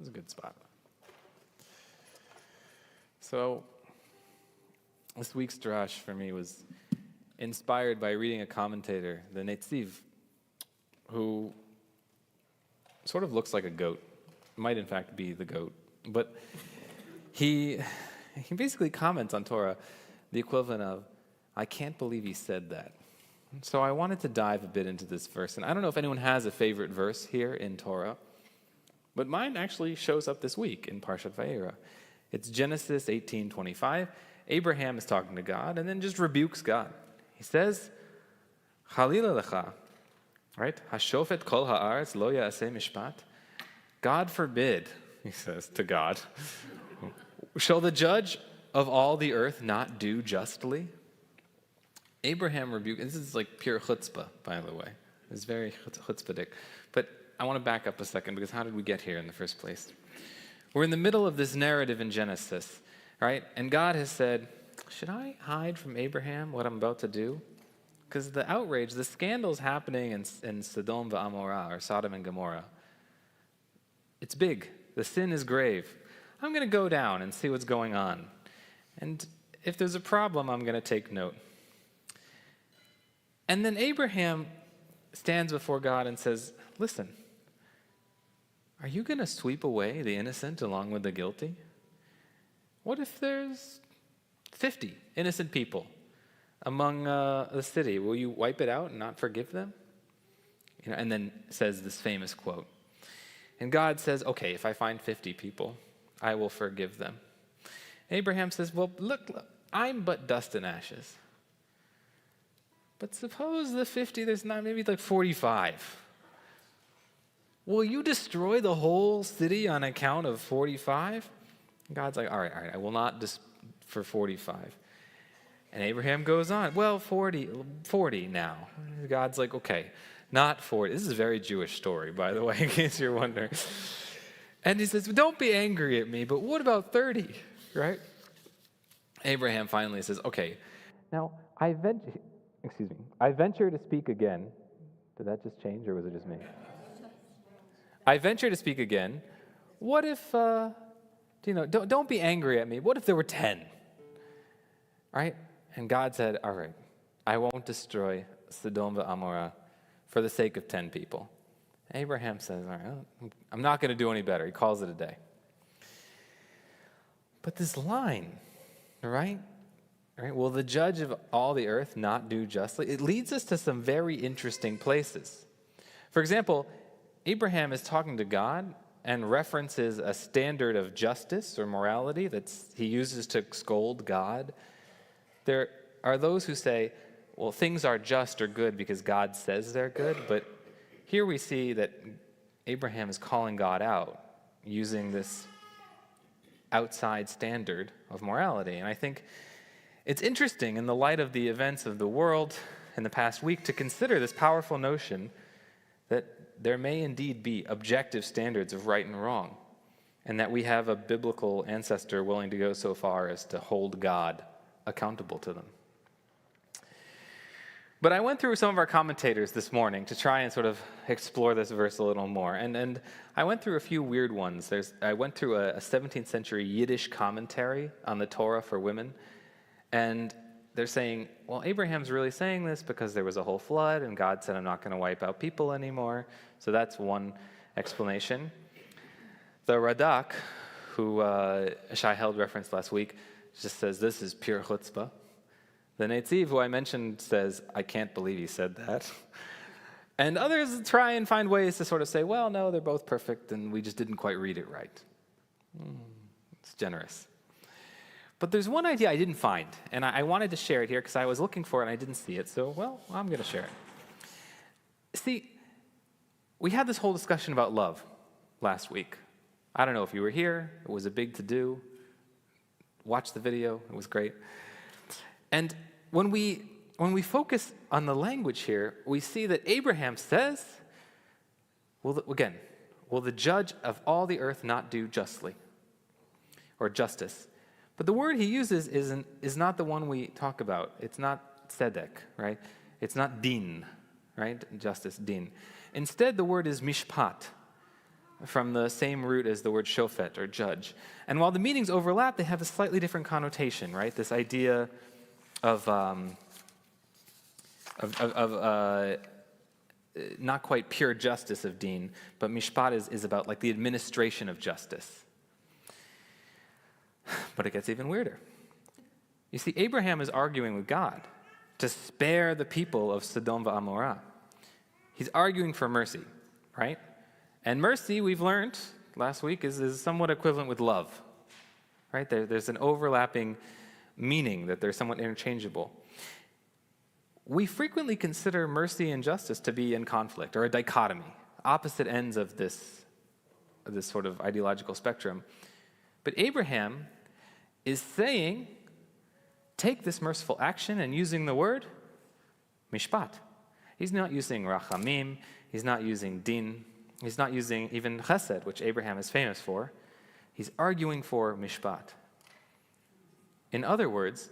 This is a good spot. So, this week's drash for me was inspired by reading a commentator, the Netziv, who sort of looks like a goat. Might in fact be the goat. But he basically comments on Torah the equivalent of, I can't believe he said that. So I wanted to dive a bit into this verse. And I don't know if anyone has a favorite verse here in Torah, but mine actually shows up this week in Parshah Vayeira. It's Genesis 18:25. Abraham is talking to God and then just rebukes God. He says, Chalila lecha, right? Hashofet kol haaretz lo ya'aseh mishpat. God forbid, he says to God, shall the judge of all the earth not do justly? Abraham rebuked, this is like pure chutzpah, by the way. It's very chutzpahdik. But I want to back up a second, because how did we get here in the first place? We're in the middle of this narrative in Genesis, right? And God has said, should I hide from Abraham what I'm about to do? Because the outrage, the scandal's happening in Sodom and Sodom and Gomorrah. It's big. The sin is grave. I'm going to go down and see what's going on. And if there's a problem, I'm going to take note. And then Abraham stands before God and says, listen, are you going to sweep away the innocent along with the guilty? What if there's 50 innocent people among the city? Will you wipe it out and not forgive them? And then says this famous quote. And God says, okay, if I find 50 people, I will forgive them. Abraham says, well, look, I'm but dust and ashes. But suppose the 50, there's not, maybe like 45. Will you destroy the whole city on account of 45? God's like, all right, I will not for 45. And Abraham goes on, well, 40 now. God's like, okay, not 40. This is a very Jewish story, by the way, in case you're wondering. And he says, don't be angry at me, but what about 30, right? Abraham finally says, okay, now I venture to speak again. Did that just change, or was it just me? I venture to speak again. What if, don't be angry at me. What if there were 10? Right? And God said, all right, I won't destroy Sodom and Gomorrah for the sake of 10 people. Abraham says, all right, I'm not going to do any better. He calls it a day. But this line, right? Will the judge of all the earth not do justly? It leads us to some very interesting places. For example, Abraham is talking to God and references a standard of justice or morality that he uses to scold God. There are those who say, well, things are just or good because God says they're good, but here we see that Abraham is calling God out using this outside standard of morality. And I think it's interesting in the light of the events of the world in the past week to consider this powerful notion that there may indeed be objective standards of right and wrong, and that we have a biblical ancestor willing to go so far as to hold God accountable to them. But I went through some of our commentators this morning to try and sort of explore this verse a little more, and I went through a few weird ones. I went through a 17th century Yiddish commentary on the Torah for women, and they're saying, well, Abraham's really saying this because there was a whole flood, and God said, I'm not going to wipe out people anymore. So that's one explanation. The Radak, who Shai held referenced last week, just says this is pure chutzpah. The Netziv, who I mentioned, says, I can't believe he said that. And others try and find ways to sort of say, well, no, they're both perfect, and we just didn't quite read it right. It's generous. But there's one idea I didn't find, and I wanted to share it here because I was looking for it and I didn't see it, so, well, I'm going to share it. See, we had this whole discussion about love last week. I don't know if you were here. It was a big to-do. Watch the video. It was great. And when we focus on the language here, we see that Abraham says, will the judge of all the earth not do justly or justice? But the word he uses is not the one we talk about. It's not tzedek, right? It's not din, right? Justice, din. Instead, the word is mishpat. from the same root as the word shofet, or judge. And while the meanings overlap, they have a slightly different connotation, right? This idea of not quite pure justice of din, but mishpat is about like the administration of justice. But it gets even weirder. You see, Abraham is arguing with God to spare the people of Sodom v'Amorah. He's arguing for mercy, right? And mercy, we've learned last week, is somewhat equivalent with love, right? There's an overlapping meaning, that they're somewhat interchangeable. We frequently consider mercy and justice to be in conflict, or a dichotomy, opposite ends of this sort of ideological spectrum. But Abraham is saying, take this merciful action, and using the word mishpat. He's not using rachamim, he's not using din, he's not using even chesed, which Abraham is famous for. He's arguing for mishpat. In other words,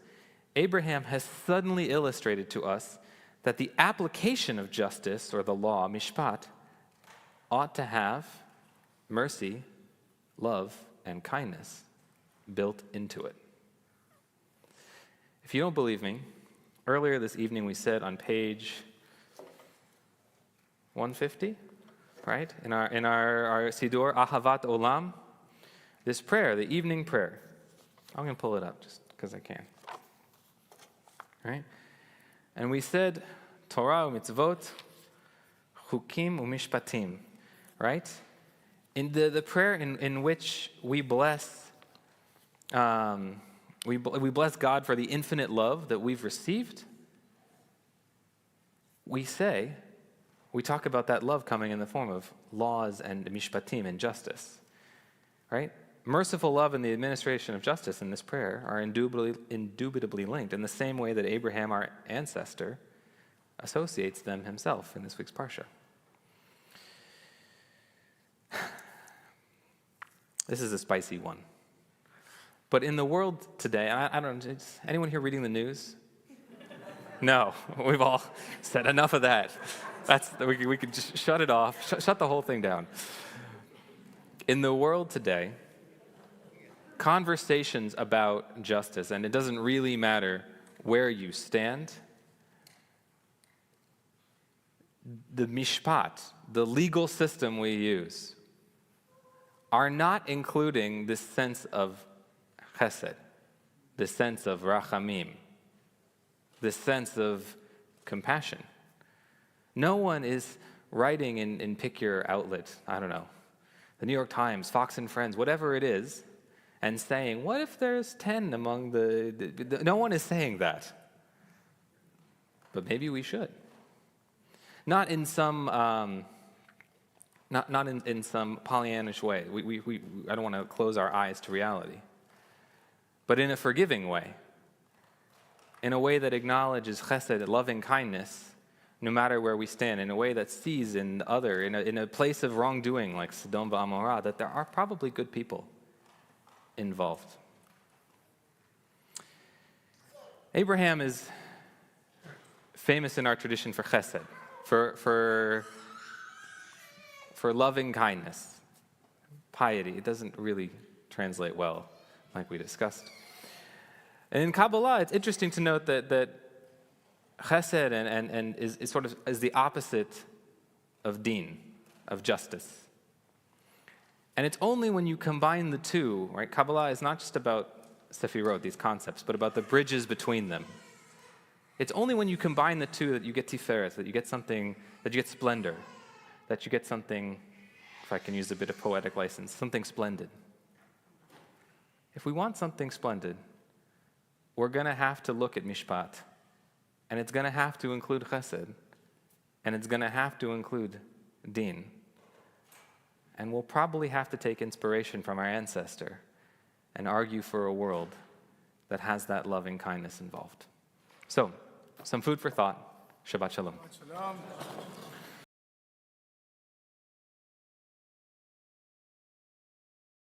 Abraham has suddenly illustrated to us that the application of justice, or the law, mishpat, ought to have mercy, love, and kindness built into it. If you don't believe me, earlier this evening we said on page 150, right? In our Sidur, Ahavat Olam, this prayer, the evening prayer. I'm going to pull it up just because I can. Right? And we said, Torah u'mitzvot, chukim u'mishpatim, right? In the prayer in which we bless, we bless God for the infinite love that we've received, we talk about that love coming in the form of laws and mishpatim, and justice, right? Merciful love and the administration of justice in this prayer are indubitably linked in the same way that Abraham, our ancestor, associates them himself in this week's Parshah. This is a spicy one. But in the world today, I don't know, is anyone here reading the news? No, we've all said enough of that. We could just shut it off, shut the whole thing down. In the world today, conversations about justice, and it doesn't really matter where you stand, the mishpat, the legal system we use, are not including this sense of chesed, this sense of rachamim, this sense of compassion. No one is writing in pick your outlet, I don't know, the New York Times, Fox and Friends, whatever it is, and saying, what if there's 10 among the no one is saying that. But maybe we should. Not in some not in some Pollyannish way. I don't want to close our eyes to reality. But in a forgiving way. In a way that acknowledges chesed, loving kindness, no matter where we stand, in a way that sees in the other, in a place of wrongdoing like Sodom v'Amorah, that there are probably good people involved. Abraham is famous in our tradition for chesed, for loving kindness, piety. It doesn't really translate well, like we discussed. And in Kabbalah, it's interesting to note that chesed and is sort of is the opposite of din, of justice. And it's only when you combine the two, right? Kabbalah is not just about sefirot, these concepts, but about the bridges between them. It's only when you combine the two that you get tiferet, that you get something, that you get splendor, that you get something, if I can use a bit of poetic license, something splendid. If we want something splendid, we're going to have to look at mishpat, and it's going to have to include chesed, and it's going to have to include din. And we'll probably have to take inspiration from our ancestor and argue for a world that has that loving kindness involved. So, some food for thought. Shabbat shalom.